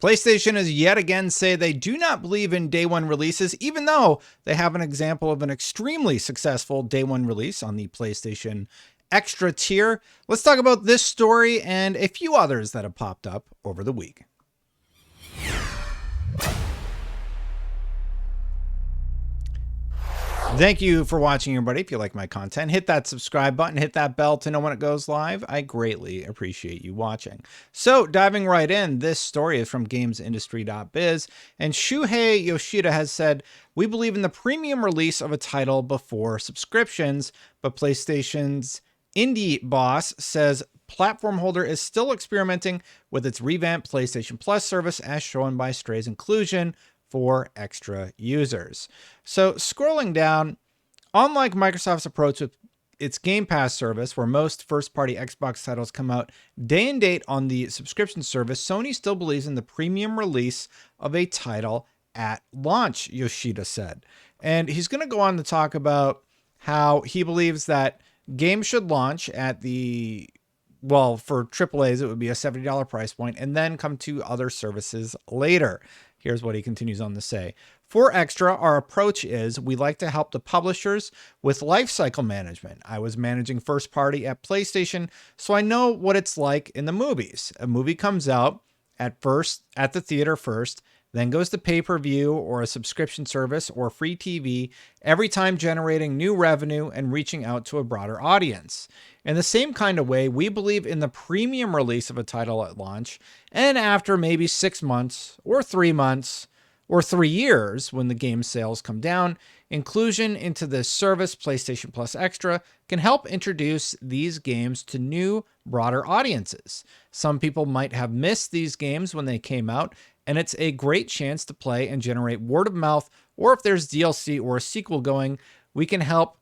PlayStation has yet again say they do not believe in day one releases, even though they have an example of an extremely successful day one release on the PlayStation Extra tier. Let's talk about this story and a few others that have popped up over the week. Thank you for watching, everybody. If you like my content, hit that subscribe button, hit that bell to know when it goes live. I greatly appreciate you watching. So diving right in, this story is from gamesindustry.biz, and Shuhei Yoshida has said, "We believe in the premium release of a title before subscriptions, but PlayStation's indie boss says platform holder is still experimenting with its revamped PlayStation Plus service as shown by Stray's inclusion for extra users." So scrolling down, unlike Microsoft's approach with its Game Pass service, where most first-party Xbox titles come out day and date on the subscription service, Sony still believes in the premium release of a title at launch, Yoshida said. And he's going to go on to talk about how he believes that games should launch at the, well, for AAAs, it would be a $70 price point, and then come to other services later. Here's what he continues on to say. For Extra, our approach is we like to help the publishers with lifecycle management. I was managing first party at PlayStation, so I know what it's like in the movies. A movie comes out at the theater first, then goes to pay-per-view or a subscription service or free TV, every time generating new revenue and reaching out to a broader audience. In the same kind of way, we believe in the premium release of a title at launch, and after maybe 6 months or 3 months or 3 years when the game sales come down, inclusion into this service, PlayStation Plus Extra, can help introduce these games to new, broader audiences. Some people might have missed these games when they came out, and it's a great chance to play and generate word of mouth, or if there's DLC or a sequel going, we can help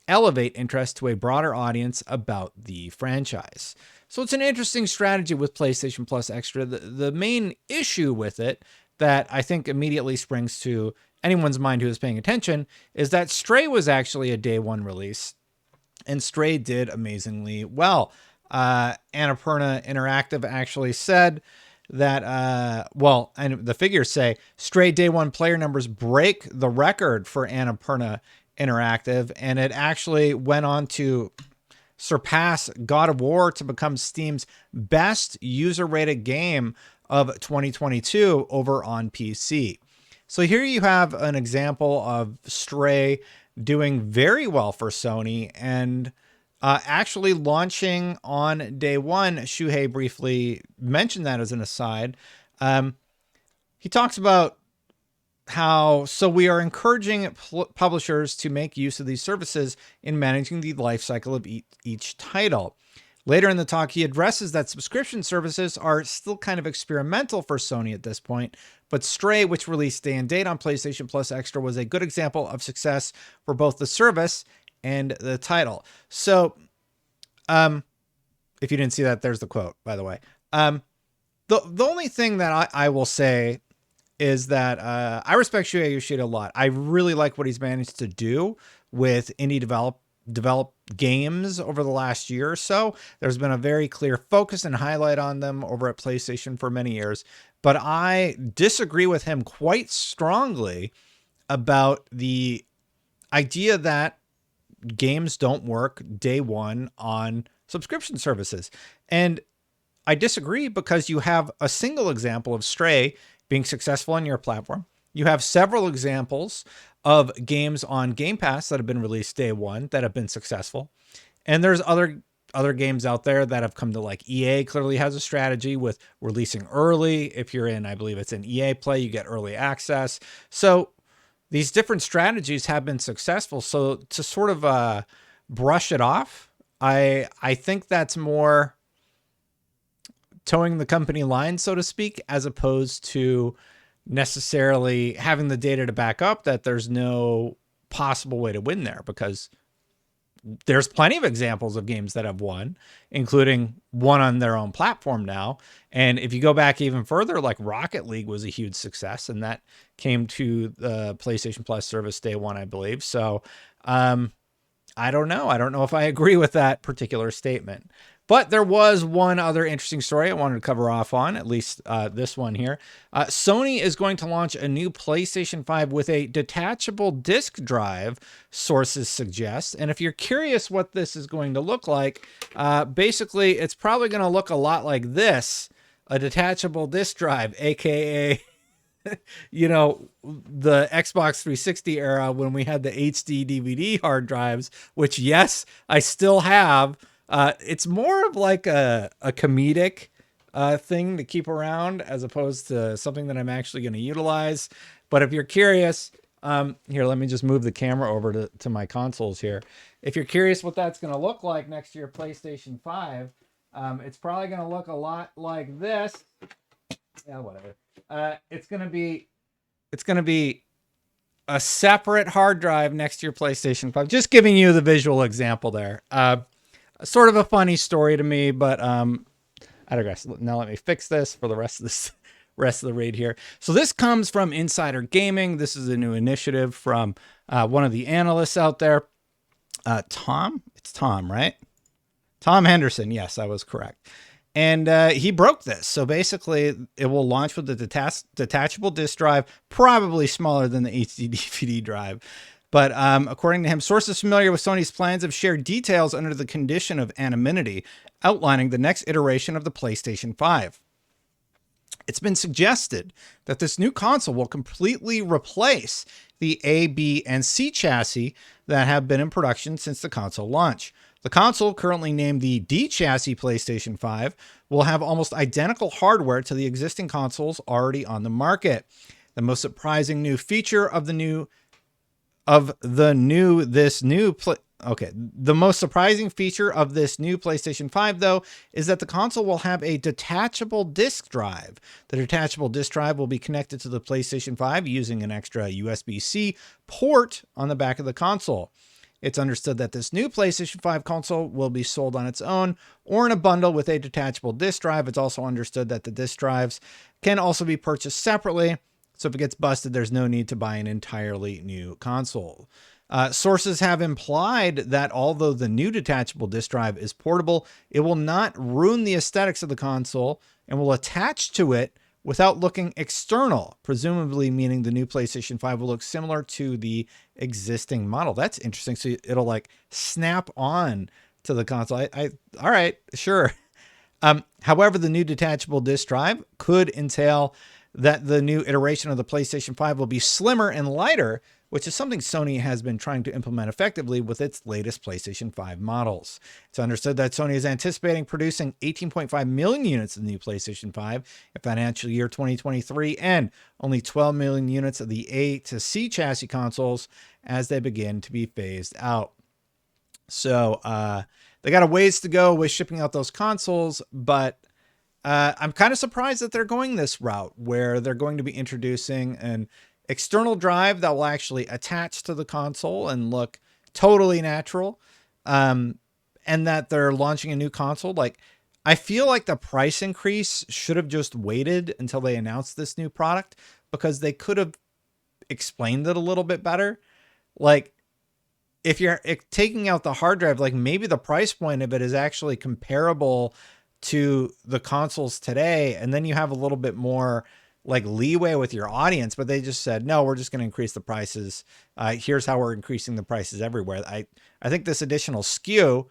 elevate interest to a broader audience about the franchise. So it's an interesting strategy with PlayStation Plus Extra. The main issue with it that I think immediately springs to anyone's mind who is paying attention is that Stray was actually a day one release, and Stray did amazingly well. Annapurna Interactive actually said that, and the figures say Stray day one player numbers break the record for Annapurna Interactive, and it actually went on to surpass God of War to become Steam's best user-rated game of 2022 over on PC. So here you have an example of Stray doing very well for Sony and actually launching on day one. Shuhei briefly mentioned that as an aside. He talks about how, so we are encouraging publishers to make use of these services in managing the life cycle of each title. Later in the talk, he addresses that subscription services are still kind of experimental for Sony at this point, but Stray, which released day and date on PlayStation Plus Extra, was a good example of success for both the service and the title. So, if you didn't see that, there's the quote, by the way. The only thing that I will say is that I respect Shuhei Yoshida a lot. I really like what he's managed to do with indie develop games over the last year or so. There's been a very clear focus and highlight on them over at PlayStation for many years, but I disagree with him quite strongly about the idea that games don't work day one on subscription services. And I disagree because you have a single example of Stray being successful on your platform. You have several examples of games on Game Pass that have been released day one that have been successful. And there's other games out there that have come to, like EA clearly has a strategy with releasing early. If you're in, I believe it's in EA Play, you get early access. So these different strategies have been successful. So to sort of brush it off, I think that's more towing the company line, so to speak, as opposed to necessarily having the data to back up that there's no possible way to win there, because there's plenty of examples of games that have won, including one on their own platform now. And if you go back even further, like Rocket League was a huge success, and that came to the PlayStation Plus service day one, I believe. So I don't know. I don't know if I agree with that particular statement. But there was one other interesting story I wanted to cover off on, at least this one here. Sony is going to launch a new PlayStation 5 with a detachable disk drive, sources suggest. And if you're curious what this is going to look like, basically it's probably going to look a lot like this, a detachable disk drive, aka you know, the Xbox 360 era when we had the HD DVD hard drives, which, yes, I still have. It's more of like a comedic thing to keep around as opposed to something that I'm actually going to utilize. But if you're curious, here, let me just move the camera over to my consoles here. If you're curious what that's going to look like next to your PlayStation 5, it's probably going to look a lot like this. Yeah, whatever. It's going to be a separate hard drive next to your PlayStation 5. Just giving you the visual example there. Sort of a funny story to me, but I digress. Now let me fix this for the rest of the raid here. So this comes from Insider Gaming. This is a new initiative from one of the analysts out there. Tom? It's Tom, right? Tom Henderson. Yes, I was correct. And he broke this. So basically, it will launch with the detachable disk drive, probably smaller than the HD DVD drive. But according to him, sources familiar with Sony's plans have shared details under the condition of anonymity, outlining the next iteration of the PlayStation 5. It's been suggested that this new console will completely replace the A, B, and C chassis that have been in production since the console launch. The console, currently named the D chassis PlayStation 5, will have almost identical hardware to the existing consoles already on the market. The most surprising new feature of the most surprising feature of this new PlayStation 5, though, is that the console will have a detachable disk drive. The detachable disk drive will be connected to the PlayStation 5 using an extra USB-C port on the back of the console. It's understood that this new PlayStation 5 console will be sold on its own or in a bundle with a detachable disk drive. It's also understood that the disk drives can also be purchased separately. So if it gets busted, there's no need to buy an entirely new console. Sources have implied that although the new detachable disk drive is portable, it will not ruin the aesthetics of the console and will attach to it without looking external, presumably meaning the new PlayStation 5 will look similar to the existing model. That's interesting. So it'll like snap on to the console. All right, sure. However, the new detachable disk drive could entail that the new iteration of the PlayStation 5 will be slimmer and lighter, which is something Sony has been trying to implement effectively with its latest PlayStation 5 models. It's understood that Sony is anticipating producing 18.5 million units of the new PlayStation 5 in financial year 2023 and only 12 million units of the A to C chassis consoles as they begin to be phased out. So they got a ways to go with shipping out those consoles, but I'm kind of surprised that they're going this route where they're going to be introducing an external drive that will actually attach to the console and look totally natural. And that they're launching a new console. Like, I feel like the price increase should have just waited until they announced this new product because they could have explained it a little bit better. Like, if you're taking out the hard drive, like maybe the price point of it is actually comparable to the consoles today. And then you have a little bit more like leeway with your audience, but they just said, no, we're just going to increase the prices. Here's how we're increasing the prices everywhere. I think this additional SKU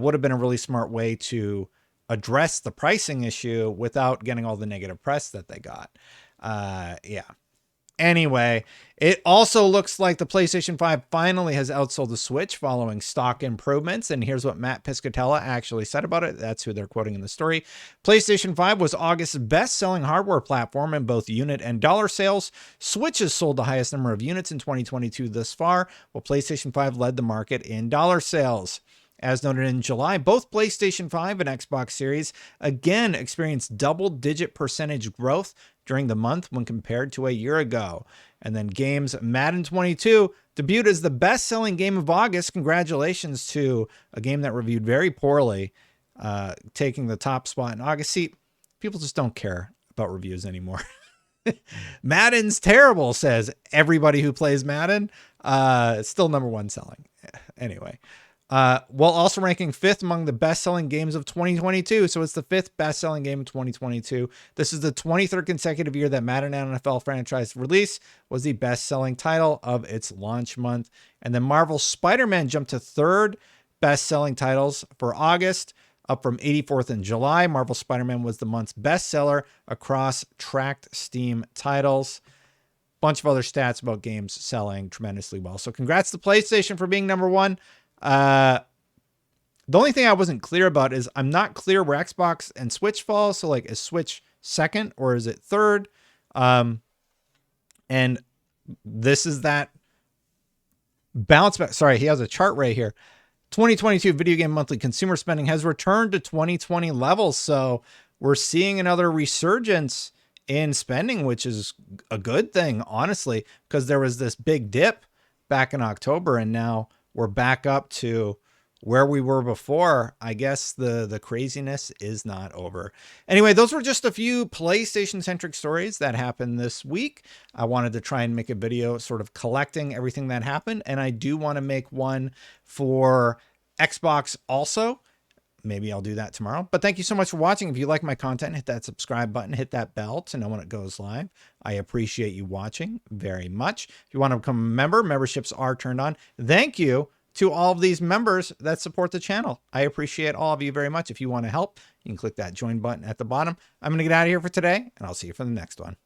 would have been a really smart way to address the pricing issue without getting all the negative press that they got. Yeah. Anyway, it also looks like the PlayStation 5 finally has outsold the Switch following stock improvements. And here's what Matt Piscatella actually said about it. That's who they're quoting in the story. PlayStation 5 was August's best-selling hardware platform in both unit and dollar sales. Switch has sold the highest number of units in 2022 thus far, while PlayStation 5 led the market in dollar sales. As noted in July, both PlayStation 5 and Xbox Series again experienced double-digit percentage growth during the month when compared to a year ago. And then games Madden 22 debuted as the best-selling game of August. Congratulations to a game that reviewed very poorly, taking the top spot in August. See, people just don't care about reviews anymore. Madden's terrible, says everybody who plays Madden. It's still number one selling. Anyway. while also ranking 5th among the best-selling games of 2022. So it's the 5th best-selling game of 2022. This is the 23rd consecutive year that Madden NFL franchise release was the best-selling title of its launch month. And then Marvel's Spider-Man jumped to 3rd best-selling titles for August, up from 84th in July. Marvel Spider-Man was the month's bestseller across tracked Steam titles. Bunch of other stats about games selling tremendously well. So congrats to PlayStation for being number 1. The only thing I wasn't clear about is I'm not clear where Xbox and Switch fall. So like, is Switch 2nd or is it 3rd? And this is that bounce back. Sorry, he has a chart right here. 2022 video game monthly consumer spending has returned to 2020 levels. So we're seeing another resurgence in spending, which is a good thing, honestly, because there was this big dip back in October and now we're back up to where we were before. I guess the craziness is not over. Anyway, those were just a few PlayStation-centric stories that happened this week. I wanted to try and make a video sort of collecting everything that happened, and I do want to make one for Xbox also. Maybe I'll do that tomorrow. But thank you so much for watching. If you like my content, hit that subscribe button, hit that bell to know when it goes live. I appreciate you watching very much. If you want to become a member, memberships are turned on. Thank you to all of these members that support the channel. I appreciate all of you very much. If you want to help, you can click that join button at the bottom. I'm going to get out of here for today, and I'll see you for the next one.